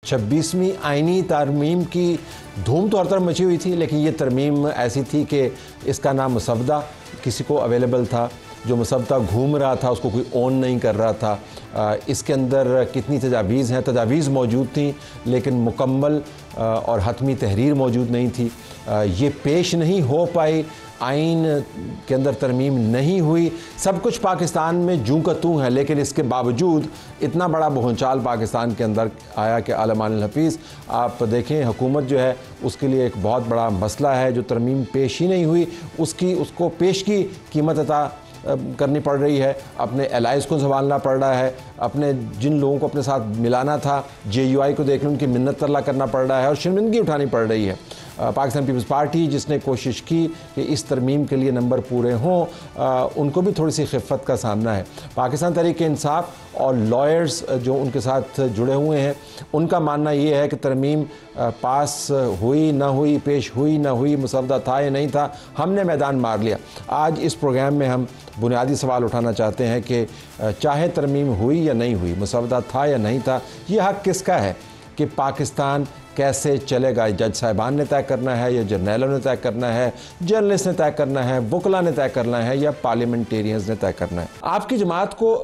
26ویں آئینی ترمیم کی دھوم تو ہر طرف مچی ہوئی تھی، لیکن یہ ترمیم ایسی تھی کہ اس کا نام مسودہ کسی کو اویلیبل تھا، جو مسودہ گھوم رہا تھا اس کو کوئی اون نہیں کر رہا تھا۔ اس کے اندر کتنی تجاویز ہیں، تجاویز موجود تھیں لیکن مکمل اور حتمی تحریر موجود نہیں تھی، یہ پیش نہیں ہو پائی، آئین کے اندر ترمیم نہیں ہوئی، سب کچھ پاکستان میں جوں کا توں ہے، لیکن اس کے باوجود اتنا بڑا بہنچال پاکستان کے اندر آیا کہ عالمان الحفیظ آپ دیکھیں حکومت جو ہے اس کے لیے ایک بہت بڑا مسئلہ ہے، جو ترمیم پیش ہی نہیں ہوئی اس کو پیش کی قیمت عطا کرنی پڑ رہی ہے، اپنے الائز کو سنبھالنا پڑ رہا ہے، اپنے جن لوگوں کو اپنے ساتھ ملانا تھا JUI کو دیکھ لیں، ان کی منت ترلا کرنا پڑ رہا ہے اور شرمندگی اٹھانی پڑ رہی ہے۔ پاکستان پیپلز پارٹی جس نے کوشش کی کہ اس ترمیم کے لیے نمبر پورے ہوں، ان کو بھی تھوڑی سی خفت کا سامنا ہے۔ پاکستان تحریک انصاف اور لائرز جو ان کے ساتھ جڑے ہوئے ہیں، ان کا ماننا یہ ہے کہ ترمیم پاس ہوئی نہ ہوئی، پیش ہوئی نہ ہوئی، مسودہ تھا یا نہیں تھا، ہم نے میدان مار لیا۔ آج اس پروگرام میں ہم بنیادی سوال اٹھانا چاہتے ہیں کہ چاہے ترمیم ہوئی یا نہیں ہوئی، مسودہ تھا یا نہیں تھا، یہ حق کس کا ہے کہ پاکستان کیسے چلے گا؟ جج صاحبان نے طے کرنا ہے یا جرنیلوں نے طے کرنا ہے، جرنلسٹ نے طے کرنا ہے، وکلاء نے طے کرنا ہے یا پارلیمنٹیرینز نے طے کرنا ہے؟ آپ کی جماعت کو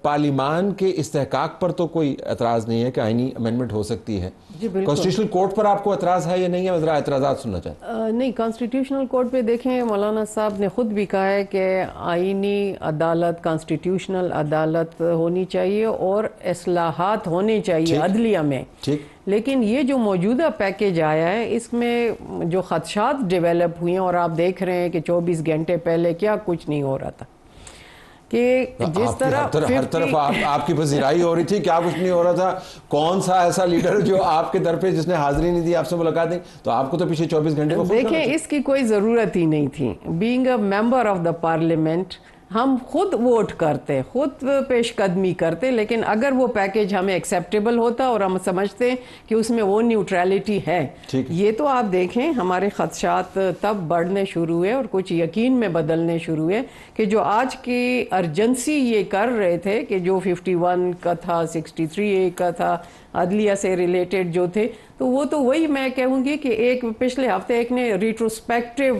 پارلیمان کے استحقاق پر تو کوئی اعتراض نہیں ہے کہ آئینی امینڈمنٹ ہو سکتی ہے؟ جی بالکل۔ کانسٹیٹیوشنل کورٹ پر آپ کو اعتراض ہے یا نہیں ہے؟ ذرا اعتراضات سننا چاہتے ہیں۔ نہیں، کانسٹیٹیوشنل کورٹ پہ دیکھیں، مولانا صاحب نے خود بھی کہا ہے کہ آئینی عدالت، کانسٹیٹیوشنل عدالت ہونی چاہیے اور اصلاحات ہونے چاہیے عدلیہ میں۔ ٹھیک، لیکن یہ جو موجودہ پیکیج آیا ہے اس میں جو خدشات ڈیولپ ہوئے ہیں، اور آپ دیکھ رہے ہیں کہ 24 گھنٹے پہلے کیا کچھ نہیں ہو رہا تھا، کہ جس طرح ہر طرف آپ کی پذیرائی ہو رہی تھی، کیا کچھ نہیں ہو رہا تھا، کون سا ایسا لیڈر جو آپ کے در پہ جس نے حاضری نہیں دی آپ سے ملاقات نہیں، تو آپ کو تو پیچھے 24 گھنٹے میں دیکھیں اس کی کوئی ضرورت ہی نہیں تھی۔ Being a member of the parliament ہم خود ووٹ کرتے، خود پیش قدمی کرتے، لیکن اگر وہ پیکیج ہمیں ایکسیپٹیبل ہوتا اور ہم سمجھتے کہ اس میں وہ نیوٹرالٹی ہے، یہ تو آپ دیکھیں ہمارے خدشات تب بڑھنے شروع ہوئے اور کچھ یقین میں بدلنے شروع ہوئے کہ جو آج کی ارجنسی یہ کر رہے تھے کہ جو 51 کا تھا، 63A کا تھا، عدلیہ سے ریلیٹڈ جو تھے، تو وہ تو وہی میں کہوں گی کہ ایک پچھلے ہفتے ایک نے ریٹروسپیکٹیو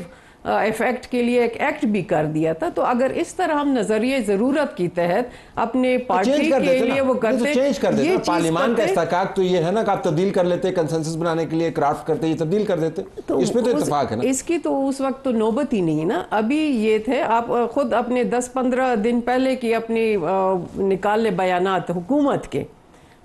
ایفیکٹ کے لیے ایک ایکٹ بھی کر دیا تھا۔ تو اگر اس طرح ہم نظریہ ضرورت کی تحت اپنے پارٹی کے لیے وہ کرتے، چینج کر دیتے، پارلیمان کا استحقاق تو یہ ہے نا کہ آپ تبدیل کر لیتے، کنسنسس بنانے کے لیے کرافٹ کرتے، یہ تبدیل کر دیتے، اس پہ تو اتفاق ہے نا۔ اس کی تو اس وقت تو نوبت ہی نہیں نا، ابھی یہ تھے آپ خود اپنے 10-15 دن پہلے کی اپنی نکال لے بیانات حکومت کے،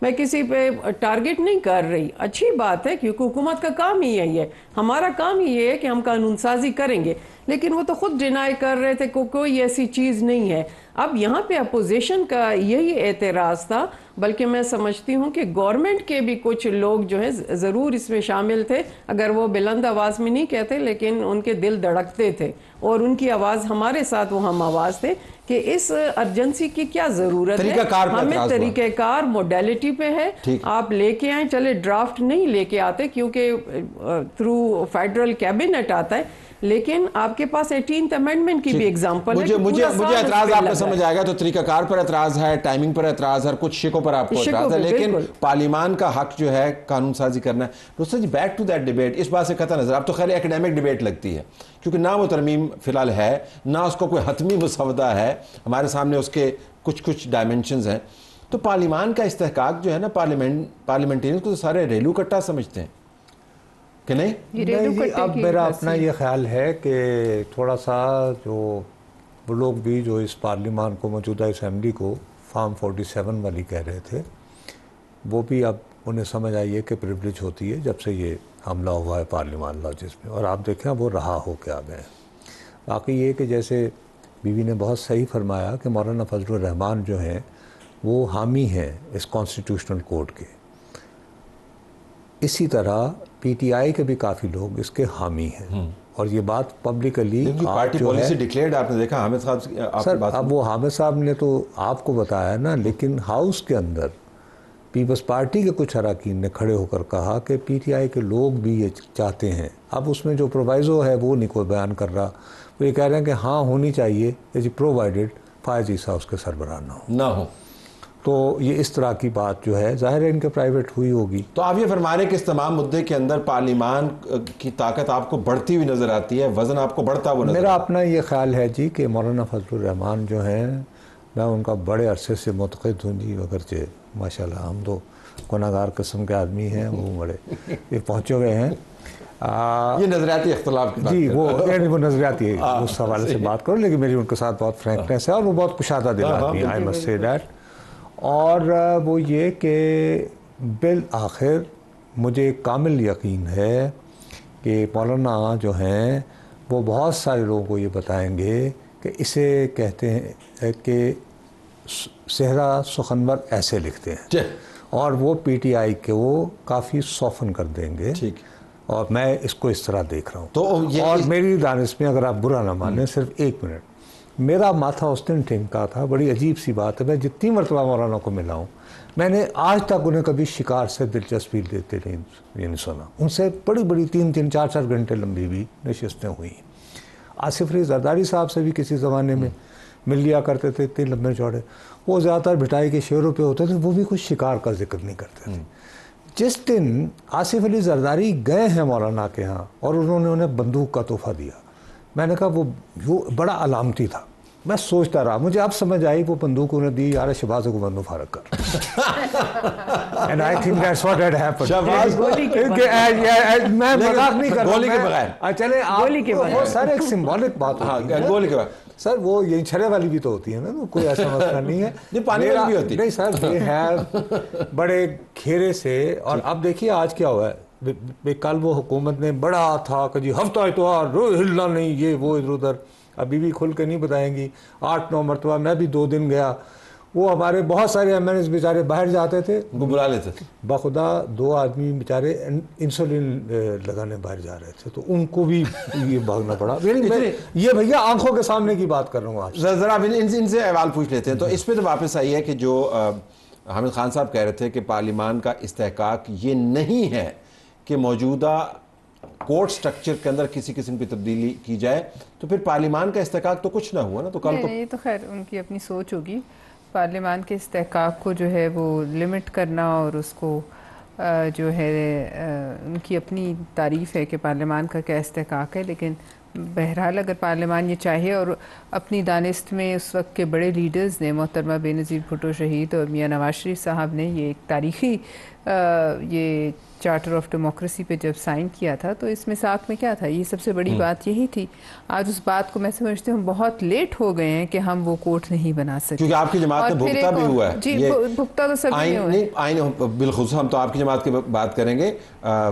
میں کسی پہ ٹارگٹ نہیں کر رہی، اچھی بات ہے کیونکہ حکومت کا کام ہی یہی ہے، ہمارا کام ہی یہ ہے کہ ہم قانون سازی کریں گے، لیکن وہ تو خود ڈینائی کر رہے تھے کہ کوئی ایسی چیز نہیں ہے۔ اب یہاں پہ اپوزیشن کا یہی اعتراض تھا، بلکہ میں سمجھتی ہوں کہ گورنمنٹ کے بھی کچھ لوگ جو ہیں ضرور اس میں شامل تھے، اگر وہ بلند آواز میں نہیں کہتے لیکن ان کے دل دھڑکتے تھے اور ان کی آواز ہمارے ساتھ وہ ہم آواز تھے کہ اس ارجنسی کی کیا ضرورت ہے، ہمیں طریقہ کار موڈیلٹی پہ ہے، آپ لے کے آئیں، چلے ڈرافٹ نہیں لے کے آتے کیونکہ تھرو فیڈرل کیبنٹ آتا ہے، لیکن آپ کے پاس 18th امینڈمنٹ کی بھی ایگزامپل ہے۔ مجھے اعتراض آپ کا سمجھ آئے گا، تو طریقہ کار پر اعتراض ہے، ٹائمنگ پر اعتراض ہے، کچھ شکوں پر آپ کو اعتراض ہے، لیکن پارلیمان کا حق جو ہے قانون سازی کرنا ہے۔ دوستو جی، بیک ٹو دیٹ ڈیبیٹ، اس بات سے قطع نظر اب تو خیر ایکڈیمک ڈیبیٹ لگتی ہے، کیونکہ نہ وہ ترمیم فی الحال ہے، نہ اس کو کوئی حتمی مسودہ ہے، ہمارے سامنے اس کے کچھ ڈائمنشنز ہیں، تو پارلیمان کا استحقاق جو ہے نا، پارلیمنٹیرینز کو تو سارے ریلو کٹا سمجھتے ہیں کہ نہیں؟ اب میرا اپنا یہ خیال ہے کہ تھوڑا سا جو وہ لوگ بھی جو اس پارلیمان کو، موجودہ اسمبلی کو فارم 47 والی کہہ رہے تھے، وہ بھی اب انہیں سمجھ آئی ہے کہ پریولیج ہوتی ہے جب سے یہ حملہ ہوا ہے پارلیمان لاجز میں، اور آپ دیکھیں وہ رہا ہو کے آ گئے۔ باقی یہ کہ جیسے بیوی نے بہت صحیح فرمایا کہ مولانا فضل الرحمان جو ہیں وہ حامی ہیں اس کانسٹیٹیوشنل کوڈ کے، اسی طرح پی ٹی آئی کے بھی کافی لوگ اس کے حامی ہیں، اور یہ بات پبلکلی پارٹی پالیسی ڈکلیئرڈ آپ نے دیکھا، حامد صاحب سر اب وہ حامد صاحب نے تو آپ کو بتایا نا، لیکن ہاؤس کے اندر پیپلز پارٹی کے کچھ اراکین نے کھڑے ہو کر کہا کہ پی ٹی آئی کے لوگ بھی یہ چاہتے ہیں، اب اس میں جو پرووائزو ہے وہ نہیں کوئی بیان کر رہا، وہ یہ کہہ رہے ہیں کہ ہاں ہونی چاہیے پرووائڈڈ فائز عیسیٰ اس کے سربراہ نہ ہو۔ تو یہ اس طرح کی بات جو ہے ظاہر ہے ان کے پرائیویٹ ہوئی ہوگی. تو آپ یہ فرما رہے ہیں کہ اس تمام مدعے کے اندر پارلیمان کی طاقت آپ کو بڑھتی ہوئی نظر آتی ہے, وزن آپ کو بڑھتا ہوا نظر میرا اپنا یہ خیال ہے جی کہ مولانا فضل الرحمان جو ہیں میں ان کا بڑے عرصے سے معتقد ہوں جی, اگرچہ ماشاءاللہ ہم تو گناہگار قسم کے آدمی ہیں, وہ بڑے یہ پہنچے ہوئے ہیں. یہ نظریاتی اختلاف کی بات جی وہ نظریاتی ہے اس حوالے سے بات کرو, لیکن میری ان کے ساتھ بہت فرینکنیس ہے اور وہ بہت کشادہ دل آدمی ہے, آئی مسٹ سے دیٹ. اور وہ یہ کہ بالآخر مجھے کامل یقین ہے کہ مولانا جو ہیں وہ بہت سارے لوگوں کو یہ بتائیں گے کہ اسے کہتے ہیں کہ صحرا سخنور ایسے لکھتے ہیں, اور وہ پی ٹی آئی کے وہ کافی سوفن کر دیں گے. اور میں اس کو اس طرح دیکھ رہا ہوں. تو اور میری دانش میں اگر آپ برا نہ مانیں, صرف ایک منٹ, میرا ماتھا اس دن ٹھمکا تھا. بڑی عجیب سی بات ہے, میں جتنی مرتبہ مولانا کو ملا ہوں میں نے آج تک انہیں کبھی شکار سے دلچسپی لیتے نہیں سنا. ان سے بڑی بڑی 3-3 4-4 گھنٹے لمبی بھی نشستیں ہوئی. آصف علی زرداری صاحب سے بھی کسی زمانے میں مل لیا کرتے تھے, اتنے لمبے چوڑے. وہ زیادہ تر بھٹائی کے شعروں پہ ہوتے تھے, وہ بھی کچھ شکار کا ذکر نہیں کرتے تھے. جس دن آصف علی زرداری گئے ہیں مولانا کے ہاں اور انہوں نے انہیں بندوق کا تحفہ دیا, میں نے کہا وہ بڑا علامتی تھا. میں سوچتا رہا, مجھے اب سمجھ آئی وہ بندوق انہیں دی, یار شہباز کو بندوق فارغ کر. And I think that's what had happened. Shahbaz میں مذاق نہیں کر رہا, گولی کے بغیر. چلے آپ سارے ایک سمبولک بات ہوتی ہے. گولی کے بغیر سر وہ یہ چھڑے والی بھی تو ہوتی ہے نا, کوئی ایسا مسئلہ نہیں ہے. یہ پانی والی بھی ہوتی ہے. نہیں سر, یہ ہے بڑے گھیرے سے. اور اب دیکھیے آج کیا ہوا ہے, کل وہ حکومت نے بڑا تھا کہ جی ہفتہ اتوار ہلنا نہیں, یہ وہ ادھر ادھر. ابھی بھی کھل کے نہیں بتائیں گی. 8-9 مرتبہ میں بھی 2 دن گیا, وہ ہمارے بہت سارے ایم این ایس بیچارے باہر جاتے تھے, وہ بلا لیتے تھے. بخدا 2 آدمی بیچارے انسولین لگانے باہر جا رہے تھے, تو ان کو بھی یہ بھاگنا پڑا. یہ بھیا آنکھوں کے سامنے کی بات کر رہا ہوں. آپ ذرا ان سے احوال پوچھ لیتے ہیں. تو اس پہ تو واپس آئی ہے کہ جو حامد خان صاحب کہہ رہے تھے کہ پارلیمان کا استحقاق یہ نہیں ہے کہ موجودہ کورٹ سٹرکچر کے اندر کسی قسم کی تبدیلی کی جائے, تو پھر پارلیمان کا استحقاق تو کچھ نہ ہوا نا. تو کل کو یہ تو خیر ان کی اپنی سوچ ہوگی. پارلیمان کے استحقاق کو جو ہے وہ لمٹ کرنا, اور اس کو جو ہے ان کی اپنی تعریف ہے کہ پارلیمان کا کیا استحقاق ہے. لیکن بہرحال اگر پارلیمان یہ چاہے, اور اپنی دانست میں اس وقت کے بڑے لیڈرز نے, محترمہ بے نظیر بھٹو شہید اور میاں نواز شریف صاحب نے یہ ایک تاریخی یہ چارٹر آف ڈیموکریسی پہ جب سائن کیا تھا, تو اس میں ساتھ میں کیا تھا, یہ سب سے بڑی بات یہی تھی. آج اس بات کو میں سمجھتی ہوں بہت لیٹ ہو گئے ہیں کہ ہم وہ کوٹ نہیں بنا سکتے, کیونکہ آپ کی جماعت نے بھگتا بھی ہوا ہے. جی بھگتا تو سب نے ہوا ہے. آئین بالخصوص ہم تو آپ کی جماعت کی بات کریں گے,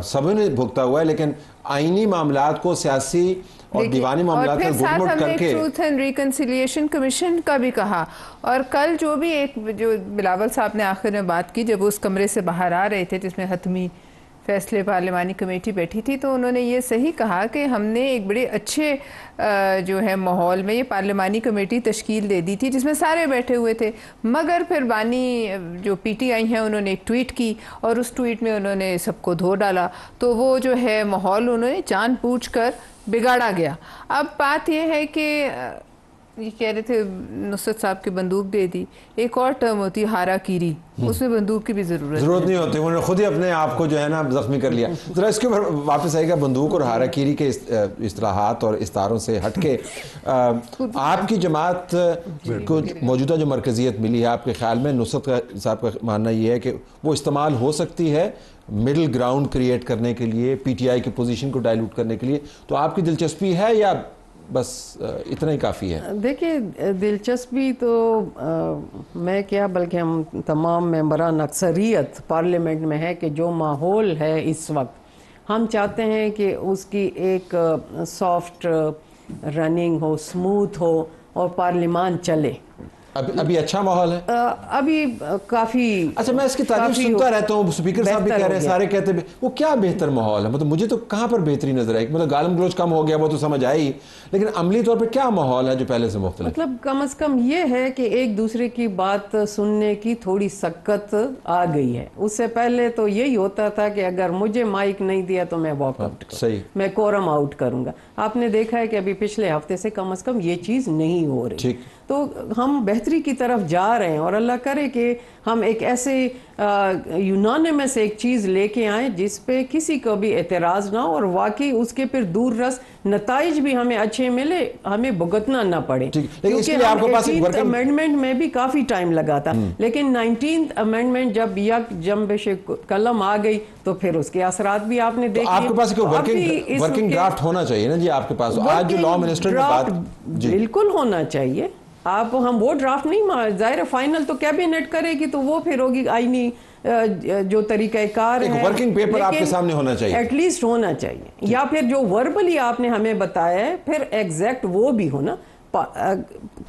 سب نے بھگتا ہوا ہے, لیکن آئینی معاملات کو سیاسی اور دیوانی معاملات میں گٹ مٹ کر کے. ٹروتھ اینڈ ریکنسیلیشن کمیشن کا بھی کہا, اور کل جو بھی ایک جو بلاول صاحب نے آخر میں بات کی جب وہ اس کمرے سے باہر آ رہے تھے جس میں حتمی فیصلے پارلیمانی کمیٹی بیٹھی تھی, تو انہوں نے یہ صحیح کہا کہ ہم نے ایک بڑے اچھے جو ہے ماحول میں یہ پارلیمانی کمیٹی تشکیل دے دی تھی جس میں سارے بیٹھے ہوئے تھے. مگر پھر بانی جو پی ٹی آئی ہیں انہوں نے ایک ٹویٹ کی, اور اس ٹویٹ میں انہوں نے سب کو دھو ڈالا, تو وہ جو ہے ماحول انہوں نے جان بوجھ کر بگاڑا گیا. اب بات یہ ہے کہ یہ کہہ رہے تھے نصرت صاحب کی بندوق دے دی, ایک اور ٹرم ہوتی ہے ہارا کیری, اس میں بندوق کی بھی ضرورت نہیں ہوتی, انہوں نے خود ہی اپنے آپ کو جو ہے نا زخمی کر لیا. ذرا اس کے اوپر واپس آئے گا, بندوق اور ہارا کیری کے اصطلاحات اور استعاروں سے ہٹ کے آپ کی جماعت کو موجودہ جو مرکزیت ملی ہے, آپ کے خیال میں نصرت صاحب کا ماننا یہ ہے کہ وہ استعمال ہو سکتی ہے مڈل گراؤنڈ کریٹ کرنے کے لیے, پی ٹی آئی کی پوزیشن کو ڈائلوٹ کرنے کے لیے, تو آپ کی دلچسپی ہے یا بس اتنا ہی کافی ہے؟ دیکھیں دلچسپی تو میں کیا بلکہ ہم تمام ممبران اکثریت پارلیمنٹ میں ہے کہ جو ماحول ہے اس وقت ہم چاہتے ہیں کہ اس کی ایک سافٹ رننگ ہو, اسموتھ ہو, اور پارلیمان چلے. ابھی اچھا ماحول ہے, ابھی کافی. اچھا میں اس کی تعریف سنتا رہتا ہوں, اسپیکر صاحب بھی کہہ رہے ہیں, سارے کہتے ہیں وہ کیا بہتر ماحول ہے, مطلب مجھے تو کہاں پر بہتری نظر آئی, مطلب گالم گلوچ کم ہو گیا وہ تو سمجھ آئی, لیکن عملی طور پہ کیا ماحول ہے جو پہلے سے مختلف؟ مطلب کم از کم یہ ہے کہ ایک دوسرے کی بات سننے کی تھوڑی سکت آ گئی ہے. اس سے پہلے تو یہی ہوتا تھا کہ اگر مجھے مائک نہیں دیا تو میں واک آؤٹ کروں, میں کورم آؤٹ کروں گا. آپ نے دیکھا ہے کہ ابھی پچھلے ہفتے سے کم از کم یہ چیز نہیں ہو رہی. تو ہم بہتری کی طرف جا رہے ہیں، اور اللہ کرے کہ ہم ایک ایسے یونانیمس ایک چیز لے کے آئیں جس پہ کسی کو بھی اعتراض نہ ہو، اور واقعی اس کے پھر دور رس نتائج بھی ہمیں اچھے ملے، ہمیں بھگتنا نہ پڑے. کیونکہ امینڈمنٹ میں بھی کافی ٹائم لگا تھا، لیکن 19th امینڈمنٹ جب یک جنبش قلم آ گئی تو پھر اس کے اثرات بھی آپ نے دیکھے. آپ کے پاس ورکنگ ڈرافٹ ہونا چاہیے نا جی، آپ کے پاس آج جو لا منسٹر نے بات بالکل ہونا چاہیے. ہم وہ ڈرافٹ نہیں، ظاہر فائنل تو کیبنٹ کرے گی تو وہ پھر ہوگی آئینی جو طریقہ کار ہے، ورکنگ پیپر آپ کے سامنے ہونا چاہیے، ایٹ لیسٹ ہونا چاہیے. یا پھر جو وربلی آپ نے ہمیں بتایا ہے پھر ایگزیکٹ وہ بھی ہونا.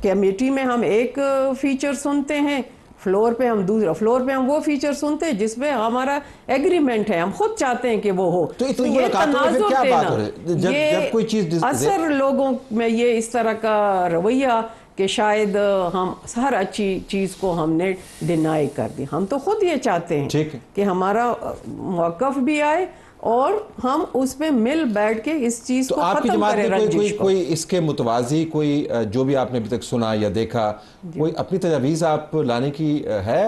کمیٹی میں ہم ایک فیچر سنتے ہیں، فلور پہ ہم دوسرا، فلور پہ ہم وہ فیچر سنتے ہیں جس پہ ہمارا ایگریمنٹ ہے، ہم خود چاہتے ہیں کہ وہ ہو. تو یہ تنازع دینا، جب کوئی چیز اثر لوگوں میں یہ اس طرح کا رویہ کہ شاید ہم ہر اچھی چیز کو ہم نے ڈینائی کر دی. ہم تو خود یہ چاہتے ہیں کہ ہمارا موقف بھی آئے اور ہم اس پہ مل بیٹھ کے اس چیز کو ختم کریں. رنجش کو کوئی اس کے متوازی کوئی جو بھی آپ نے ابھی تک سنا یا دیکھا، کوئی اپنی تجاویز آپ لانے کی ہے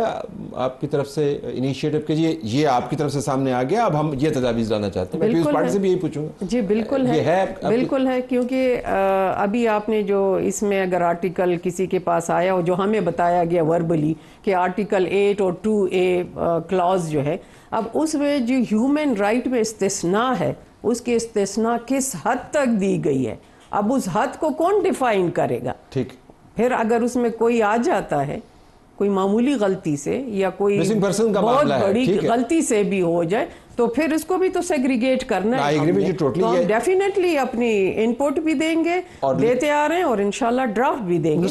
آپ کی طرف سے انیشیٹو کہ یہ آپ کی طرف سے سامنے آ گیا، اب ہم یہ تجاویز لانا چاہتے ہیں؟ میں پیپلز پارٹی سے بھی یہی پوچھوں گا. جی بالکل ہے، بالکل ہے، کیونکہ ابھی آپ نے جو اس میں اگر آرٹیکل کسی کے پاس آیا ہو جو ہمیں بتایا گیا وربلی کہ آرٹیکل 8 اور 2A کلاز جو ہے، اب اس میں جو ہیومن رائٹ میں استثناء ہے، اس کے استثناء کس حد تک دی گئی ہے، اب اس حد کو کون ڈیفائن کرے گا؟ ٹھیک. پھر اگر اس میں کوئی آ جاتا ہے کوئی معمولی غلطی سے یا کوئی بہت بڑی غلطی سے بھی ہو جائے تو پھر اس کو بھی تو سیگریگیٹ کرنا ہے. تو ہم ڈیفینیٹلی اپنی ان پٹ بھی دیں گے، دیتے آ رہے ہیں، اور انشاءاللہ ڈرافٹ بھی دیں گے.